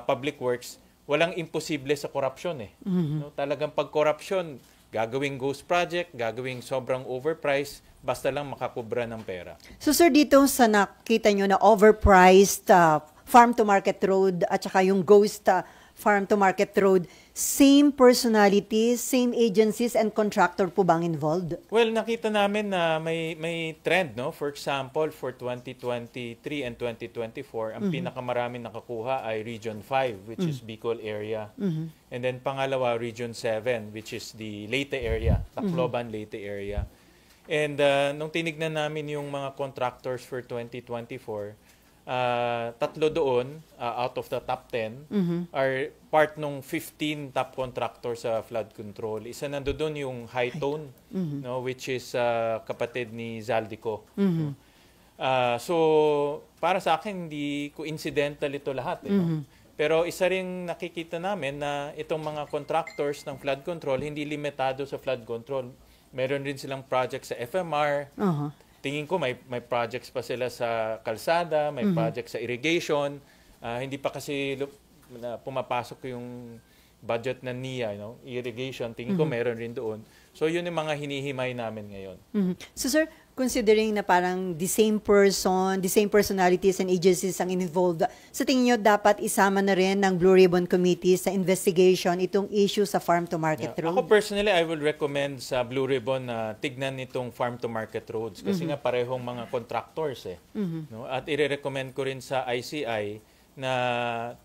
public works, walang imposible sa korupsyon eh. No? Talagang pag korupsyon, gagawing ghost project, gagawing sobrang overpriced, basta lang makakubra ng pera. So sir, dito sa nakita nyo na overpriced farm-to-market road at saka yung ghost farm-to-market road, same personalities, same agencies and contractor po bang involved? Well, nakita namin na may trend, no? For example, for 2023 and 2024, ang pinakamaraming nakakuha ay Region 5, which is Bicol area. And then pangalawa, Region 7, which is the Leyte area, Tacloban, Leyte area. And nung tinignan namin yung mga contractors for 2024, tatlo doon out of the top 10 are part nung 15 top contractors sa flood control. Isa nandoon yung High Tone, no, which is kapatid ni Zaldico. So para sa akin hindi coincidental ito lahat, no? Pero isa ring nakikita namin na itong mga contractors ng flood control hindi limitado sa flood control. Meron rin silang project sa FMR. Tingin ko may projects pa sila sa kalsada, may projects sa irrigation. Hindi pa kasi pumapasok yung budget ng NIA, irrigation. Tingin ko meron rin doon. So yun yung mga hinihimay namin ngayon. So sir, considering na parang the same person, the same personalities and agencies ang involved, sa tingin nyo dapat isama na rin ng Blue Ribbon Committee sa investigation itong issue sa farm-to-market road? Ako personally, I would recommend sa Blue Ribbon na tignan itong farm-to-market roads kasi nga parehong mga contractors eh. No? At i-recommend ko rin sa ICI na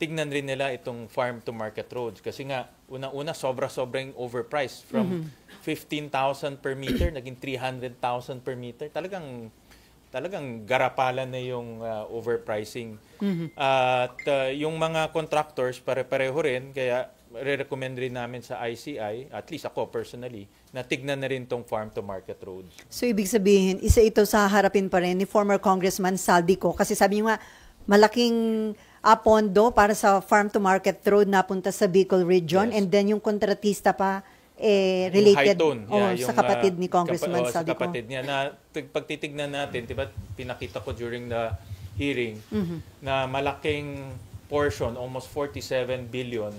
tignan rin nila itong farm-to-market roads kasi nga unang-una sobrang overpriced from 15,000 per meter naging 300,000 per meter. Talagang garapalan na yung overpricing. At yung mga contractors pare-pareho rin kaya re-recommend rin namin sa ICI, at least ako personally, na tignan na rin tong farm-to-market roads. So ibig sabihin, isa ito sa harapin pa rin ni former Congressman Zaldico kasi sabi niyo nga malaking pondo para sa farm-to-market road napunta sa Bicol region and then yung kontratista pa related sa kapatid ni Congressman Zaldico. Sa kapatid niya na pagtitignan natin, diba pinakita ko during the hearing na malaking portion, almost 47 billion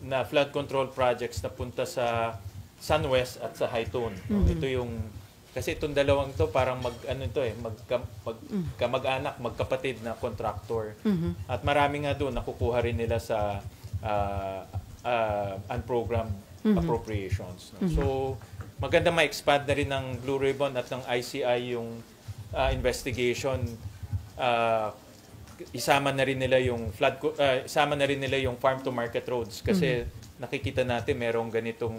na flood control projects na punta sa Sunwest at sa High Tone. Ito yung kasi itong dalawang to parang magkamag-anak, magkapatid na contractor. At marami nga doon nakukuha rin nila sa unprogrammed appropriations. So maganda ma-expand na rin ng Blue Ribbon at ng ICI yung investigation. Isama na rin nila yung farm to market roads kasi nakikita natin merong ganitong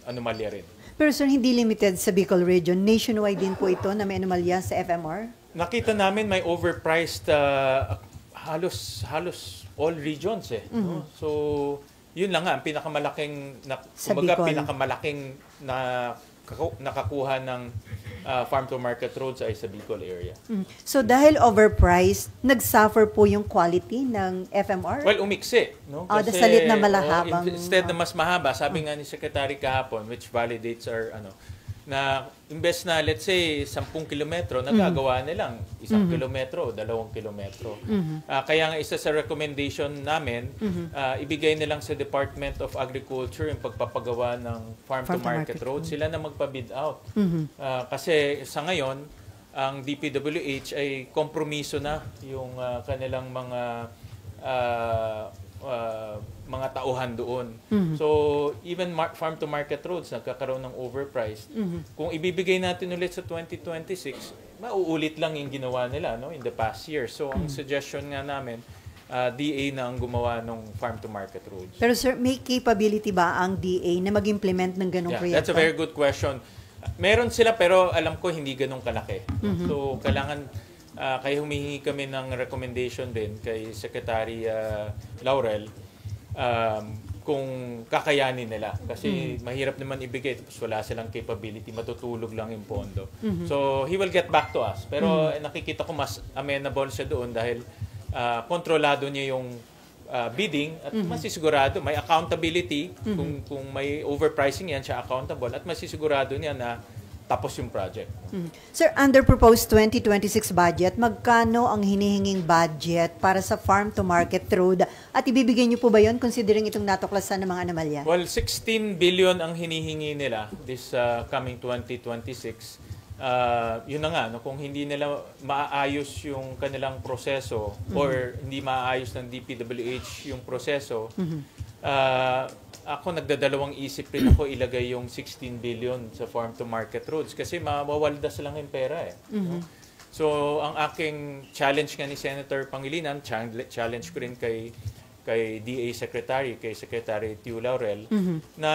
anomalya rin. Pero sir, hindi limited sa Bicol region. Nationwide din po ito na may anomalya sa FMR? Nakita namin may overpriced halos all regions eh. No? So, yun lang nga, ang pinakamalaking nakakuha ng farm-to-market roads ay sa Bicol area. So dahil overpriced, nag-suffer po yung quality ng FMR? Well, umiksi. No? Kasi, salit na malahabang. Instead na mas mahaba, sabi nga ni Secretary kahapon, which validates our, na imbes na, let's say, 10 kilometro, nagagawa nilang 1 kilometro o 2 kilometro. Kaya nga isa sa recommendation namin, ibigay nilang sa Department of Agriculture yung pagpapagawa ng farm-to-market road. Sila na magpa-bid out. Kasi sa ngayon, ang DPWH ay kompromiso na yung kanilang mga tauhan doon. So, even farm-to-market roads nagkakaroon ng overpriced. Kung ibibigay natin ulit sa 2026, mauulit lang yung ginawa nila in the past year. So, ang suggestion nga namin, DA na ang gumawa ng farm-to-market roads. Pero sir, may capability ba ang DA na mag-implement ng ganong proyekto? That's a very good question. Meron sila pero alam ko hindi ganong kalaki. So, kailangan kaya humihingi kami ng recommendation din kay Secretary Laurel kung kakayanin nila. Kasi mahirap naman ibigay tapos wala silang capability, matutulog lang yung pondo. So, he will get back to us. Pero nakikita ko mas amenable siya doon dahil kontrolado niya yung bidding at masisigurado, may accountability. Kung may overpricing yan, siya accountable at masisigurado niya na tapos yung project. Sir, under proposed 2026 budget, magkano ang hinihinging budget para sa farm-to-market road? At ibibigay niyo po ba yun considering itong natuklasan ng mga anomalya? Well, 16 billion ang hinihingi nila this coming 2026. Yun na nga, no, kung hindi nila maaayos yung kanilang proseso or hindi maaayos ng DPWH yung proseso, ako nagdadalawang isip rin ako ilagay yung 16 billion sa farm-to-market roads kasi mawawaldas lang yung pera eh. No? So, ang aking challenge nga ni Senator Pangilinan, challenge ko rin kay DA Secretary, kay Secretary Tiu Laurel, na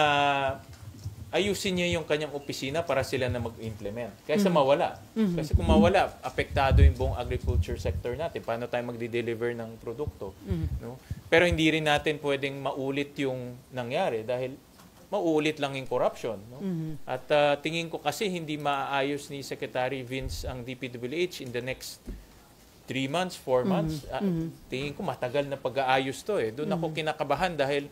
ayusin niya yung kanyang opisina para sila na mag-implement. Kaysa mawala. Kasi kung mawala, apektado yung buong agriculture sector natin. Paano tayo magde-deliver ng produkto? No? Pero hindi rin natin pwedeng maulit yung nangyari dahil mauulit lang yung corruption. No? At tingin ko kasi hindi maaayos ni Secretary Vince ang DPWH in the next 3 months, 4 months. Tingin ko matagal na pag-aayos to eh. Doon ako kinakabahan dahil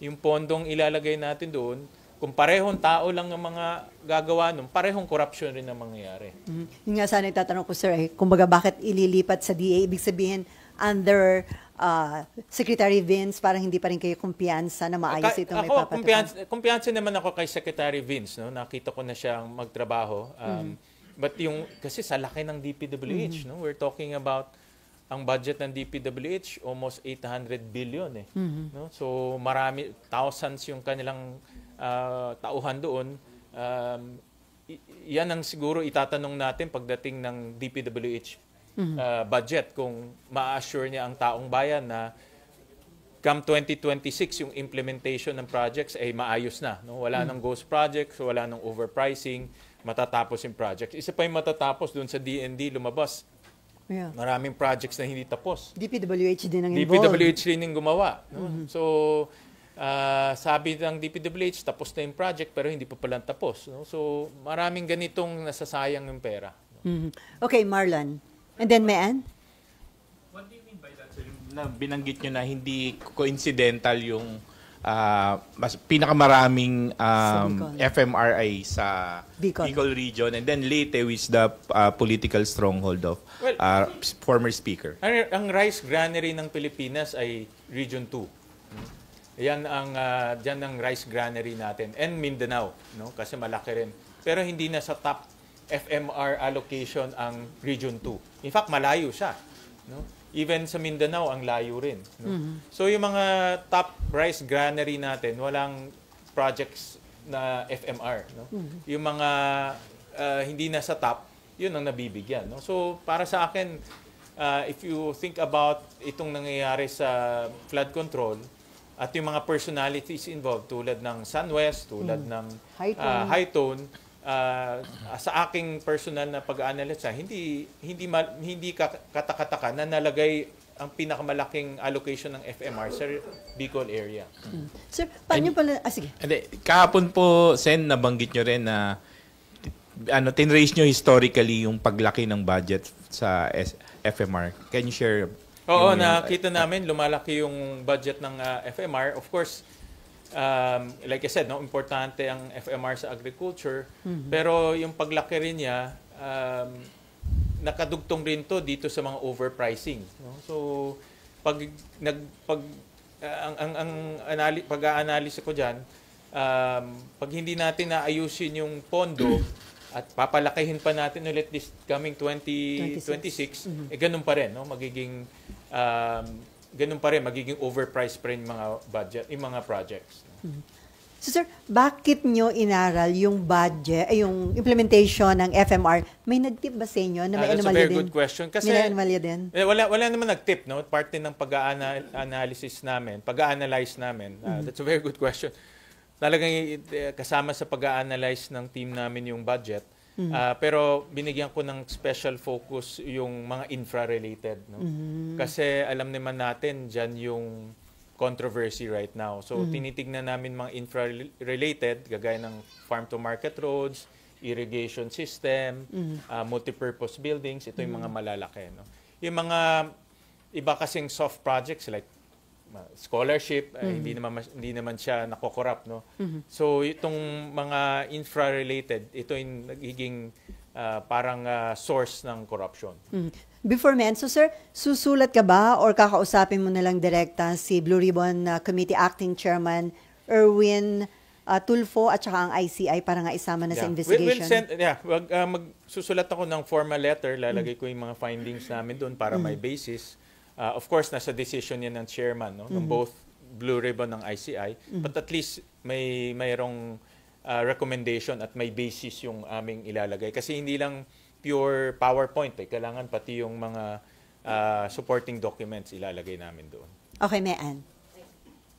yung pondong ilalagay natin doon, kung parehong tao lang ang mga gagawa nun, parehong corruption rin ang mangyayari. Yung nga sana itatanong ko, sir, kumbaga bakit ililipat sa DA? Ibig sabihin, under Secretary Vince, parang hindi pa rin kayo kumpiyansa na maayos itong may papatupad? Kumpiyansa naman ako kay Secretary Vince. No? Nakita ko na siyang magtrabaho. But kasi sa laki ng DPWH, no? We're talking about ang budget ng DPWH, almost 800 billion. No? So marami, thousands yung kanilang tauhan doon. Yan ang siguro itatanong natin pagdating ng DPWH budget kung ma-assure niya ang taong bayan na come 2026 yung implementation ng projects ay maayos na. No? Wala nang ghost projects, wala nang overpricing, matatapos yung projects. Isa pa yung matatapos doon sa DND lumabas. Yeah. Maraming projects na hindi tapos. DPWH din ang involved. DPWH rin yung gumawa. No? So, sabi ng DPWH, tapos na yung project pero hindi pa pala tapos. No? So, maraming ganitong nasasayang yung pera. Okay, Marlon. And then, Mayan? What do you mean by that, sir? Na binanggit nyo na hindi coincidental yung mas pinakamaraming FMRI sa Bicol region and then Leyte is the political stronghold of former speaker. Ang rice granary ng Pilipinas ay Region 2. Yan ang diyan ang rice granary natin and Mindanao, no? Kasi malaki rin. Pero hindi na sa top FMR allocation ang Region 2. In fact, malayo siya, no? Even sa Mindanao ang layo rin, no? So yung mga top rice granary natin, walang projects na FMR, no? Yung mga hindi na sa top, yun ang nabibigyan, no? So para sa akin, if you think about itong nangyayari sa flood control at yung mga personalities involved tulad ng SunWest, tulad ng High Tone, sa aking personal na pag-analyze, hindi katakataka na nalagay ang pinakamalaking allocation ng FMR sa Bicol area. Sir, paano pala? Sige. Kahapon po, Sen, nabanggit nyo rin na tinrace nyo historically yung paglaki ng budget sa FMR. Can you share? Oo, nakita namin lumalaki yung budget ng FMR. Of course, like I said, no, importante ang FMR sa agriculture, pero yung paglaki rin niya, nakadugtong rin to dito sa mga overpricing. No? So, pag-aanalisa ko dyan, pag hindi natin naayusin yung pondo at papalakihin pa natin ulit this coming 2026, ganun pa rin, no? Ganun pa rin, magiging overpriced pa rin yung mga budget, yung mga projects. So sir, bakit nyo inaral yung budget, yung implementation ng FMR? May nag-tip ba sa inyo na may anomalya din? That's a very good question. Kasi may anomalya din? Wala naman nag-tip, no? Parte ng pag-analysis namin, pag-analyze namin. That's a very good question. Talagang kasama sa pag-analyze ng team namin yung budget. Pero binigyan ko ng special focus yung mga infra-related. No? Kasi alam naman natin, dyan yung controversy right now. So tinitignan namin mga infra-related, gagaya ng farm-to-market roads, irrigation system, multipurpose buildings. Ito yung mga malalaki. No? Yung mga iba kasing soft projects like scholarship, hindi naman siya nako-corrupt, no. So itong mga infra-related, ito yung nagiging parang source ng corruption. Before men, so sir, susulat ka ba or kakausapin mo na lang direkta si Blue Ribbon Committee Acting Chairman Erwin Tulfo at saka ang ICI para nga isama na sa investigation? Magsusulat ako ng formal letter, lalagay ko yung mga findings namin doon para may basis. Of course, nasa decision yan ng chairman, no, ng both Blue Ribbon ng ICI, but at least mayroong recommendation at may basis yung aming ilalagay. Kasi hindi lang pure PowerPoint, kailangan pati yung mga supporting documents ilalagay namin doon. Okay, Mayan.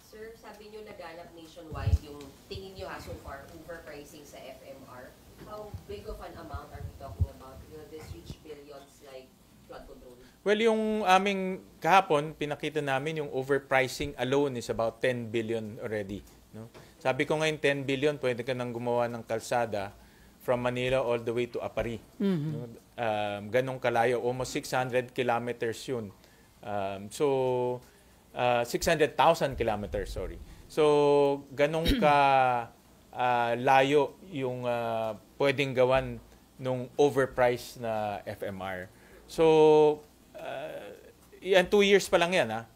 Sir, sabi niyo naganap nationwide yung tingin niyo so far overpricing sa FMR. How big of an amount are we talking about? Will this reach billions like flood control? Well, yung aming kahapon, pinakita namin yung overpricing alone is about 10 billion already. No? Sabi ko ngayon, 10 billion, pwede ka nang gumawa ng kalsada from Manila all the way to Apari. No? Ganong kalayo, almost 600 kilometers yun. 600,000 kilometers, sorry. So, ganong layo yung pwedeng gawan nung overpriced na FMR. So, 2 years pa lang yan, ha?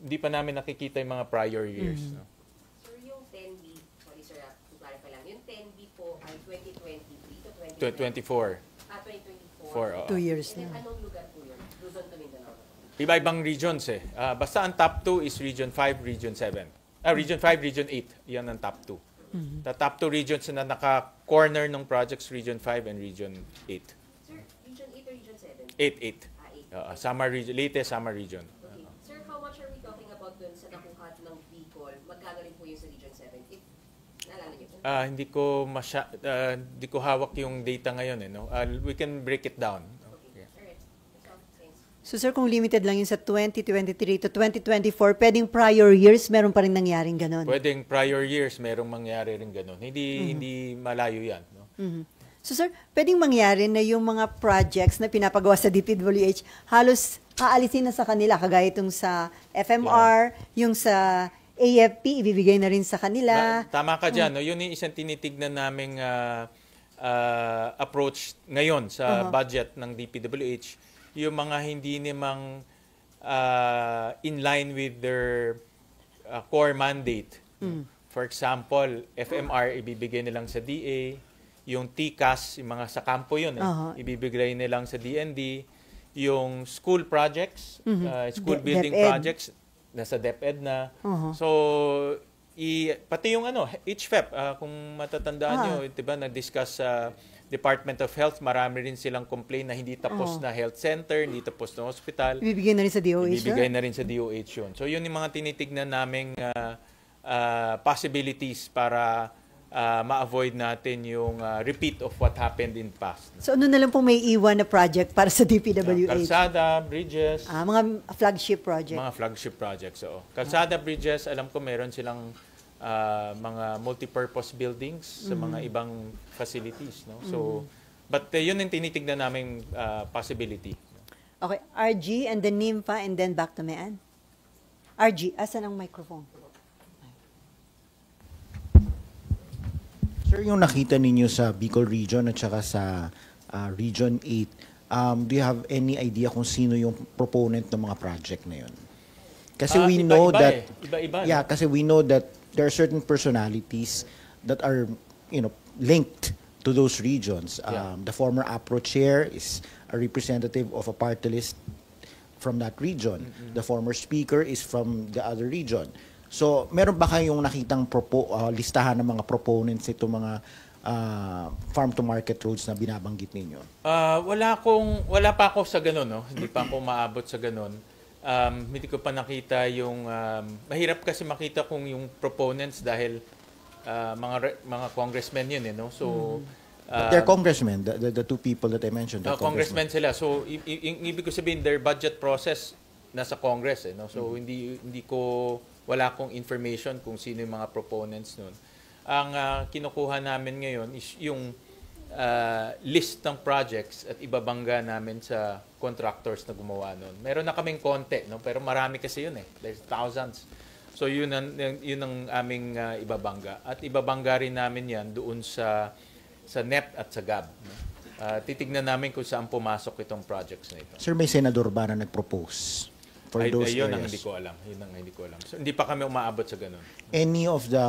Hindi pa namin nakikita yung mga prior years. No? Sir, yung 10B, sorry sir, to clarify lang, yung 10B po ay 2023 to 2024. 2024. 2 years And then, na. anong lugar po yun? Luzon to Mindanao? Iba-ibang regions eh. Basta ang top 2 is Region 5, Region 7. Region 5, Region 8. Yan ang top 2. The top 2 regions na naka-corner ng projects, Region 5 and Region 8. Sir, Region 8 or Region 7? 8. 8. Samar region, latest Samar region. Okay. Sir, how much are we talking about dun sa nakuha ng Bicol? Magkano rin po yung sa Region 7? If naalala niyo po? Hindi ko hawak yung data ngayon eh, no. We can break it down. Okay. Alright. That's all. Thanks. So sir, kung limited lang yun sa 2023 to 2024, pwedeng prior years, meron pa rin nangyaring ganon? Pwedeng prior years merong mangyari rin ganun. Hindi malayo yan, no. So sir, pwedeng mangyari na yung mga projects na pinapagawa sa DPWH, halos aalisin na sa kanila, kagaya itong sa FMR, yung sa AFP, ibibigay na rin sa kanila. Tama ka dyan, no? Yun yung isang tinitignan naming approach ngayon sa budget ng DPWH, yung mga hindi namang in line with their core mandate. For example, FMR, ibibigay nilang sa DA, yung TCAS, yung mga sa kampo yun, ibibigay nilang sa DND, yung school projects, school building projects, nasa DepEd na. So, pati yung HFEP, kung matatandaan nyo, diba, nag-discuss sa Department of Health, marami rin silang complain na hindi tapos na health center, hindi tapos na hospital. Ibibigay na rin sa DOH? Ibibigay na rin sa DOH yun. So, yun yung mga tinitignan naming possibilities para ma-avoid natin yung repeat of what happened in past. So ano na lang po may iwan na project para sa DPWH? Kalsada, bridges. Mga flagship project. Mga flagship projects, oo. Kalsada, bridges, alam ko meron silang mga multi-purpose buildings sa mga ibang facilities. No? So, but yun yung tinitignan naming possibility. Okay, RG and then NIMFA and then back to Mayan. RG, asan ang microphone? Sir, yung nakita ninyo sa Bicol Region at saka sa Region 8, do you have any idea kung sino yung proponent ng mga project na yun? Kasi we know that kasi we know that there are certain personalities that are linked to those regions. The former APRO chair is a representative of a party list from that region. The former speaker is from the other region. So, meron ba kayong nakitang listahan ng mga proponents ito mga farm-to-market roads na binabanggit ninyo? Wala pa ako sa ganun, no? Hindi pa ako maabot sa ganun. Hindi ko pa nakita yung... mahirap kasi makita kung yung proponents dahil mga congressmen yun, no? So... they're congressmen, the two people that I mentioned. Congressmen sila. So, ibig ko sabihin, their budget process nasa Congress, no? So, wala akong information kung sino yung mga proponents nun. Ang kinukuha namin ngayon is yung list ng projects at ibabangga namin sa contractors na gumawa nun. Meron na kaming konti, no? Pero marami kasi yun eh. There's thousands. So yun ang aming ibabangga. At ibabangga rin namin yan doon sa NEP at sa GAB. No? Titignan namin kung saan pumasok itong projects na ito. Sir, may senador ba na nag-propose for those Yun areas? ang hindi ko alam. Yun ang hindi ko alam. So, hindi pa kami umaabot sa ganun. Any of the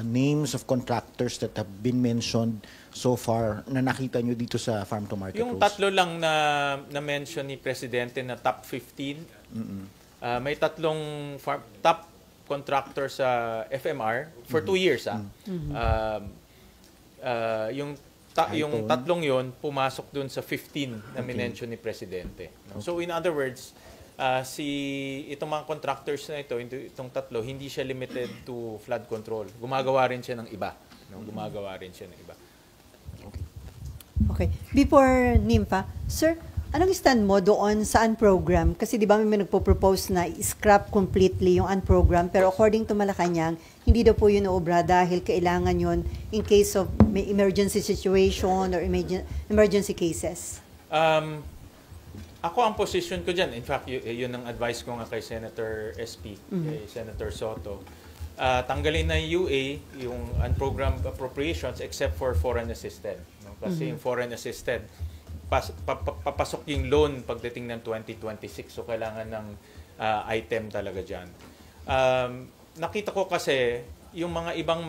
names of contractors that have been mentioned so far na nakita nyo dito sa Farm to Market Yung rules? tatlo lang na-mention ni Presidente na top 15, may tatlong top contractor sa FMR for 2 years. Yung tatlong yon pumasok dun sa 15 na minention ni Presidente. No? So in other words, itong mga contractors na itong tatlo, hindi siya limited to flood control. Gumagawa rin siya ng iba. No? Gumagawa rin siya ng iba. Okay. Before Nympha, sir, anong stand mo doon sa unprogram? Kasi di ba may nagpo-propose na scrap completely yung unprogram, pero according to Malacanang, hindi daw po yun naobra dahil kailangan yun in case of may emergency situation or emergency cases. Ako ang position ko dyan, in fact, yun ang advice ko nga kay Senator SP, kay Senator Soto. Tanggalin na yung UA, yung unprogrammed appropriations, except for foreign assisted. No? Kasi yung foreign assisted, papasok yung loan pagdating ng 2026. So, kailangan ng item talaga dyan. Nakita ko kasi, yung mga ibang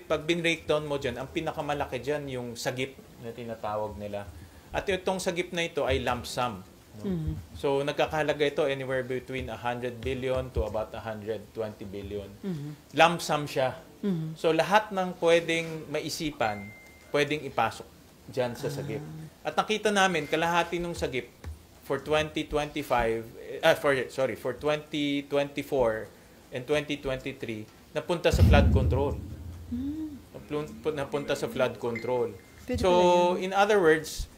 pag bin-breakdown mo dyan, ang pinakamalaki dyan yung sagip na tinatawag nila. At itong sagip na ito ay lump sum. No? So, nagkakahalaga ito anywhere between 100 billion to about 120 billion. Lump sum siya. So, lahat ng pwedeng maisipan, pwedeng ipasok dyan sa sagip. At nakita namin, kalahati ng sagip for 2024 and 2023, napunta sa flood control. Napunta sa flood control. So, in other words,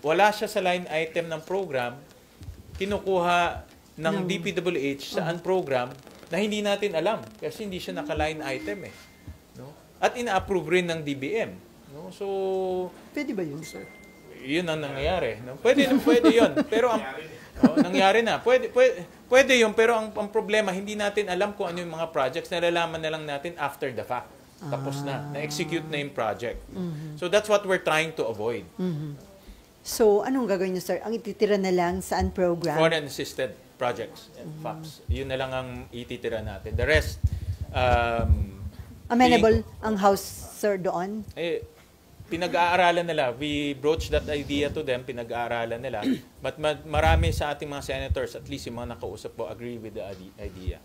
wala siya sa line item ng program, kinukuha ng DPWH sa unprogram na hindi natin alam kasi hindi siya naka-line item eh. No? At ina-approve rin ng DBM. No? So, pwede ba yun, sir? Yun ang nangyayari. No? Pwede yun. Pero nangyari na. Pwede yun, pero ang problema, hindi natin alam kung ano yung mga projects. Nalalaman na lang natin after the fact. Tapos na-execute na yung project. So that's what we're trying to avoid. So, anong gagawin niyo, sir? Ang ititira na lang sa unprogram? Foreign assisted projects and FAPs. Yun na lang ang ititira natin. The rest, amenable ang House, sir, doon? Pinag-aaralan nila. We broached that idea to them, pinag-aaralan nila. But marami sa ating mga senators, at least yung mga nakausap po, agree with the idea.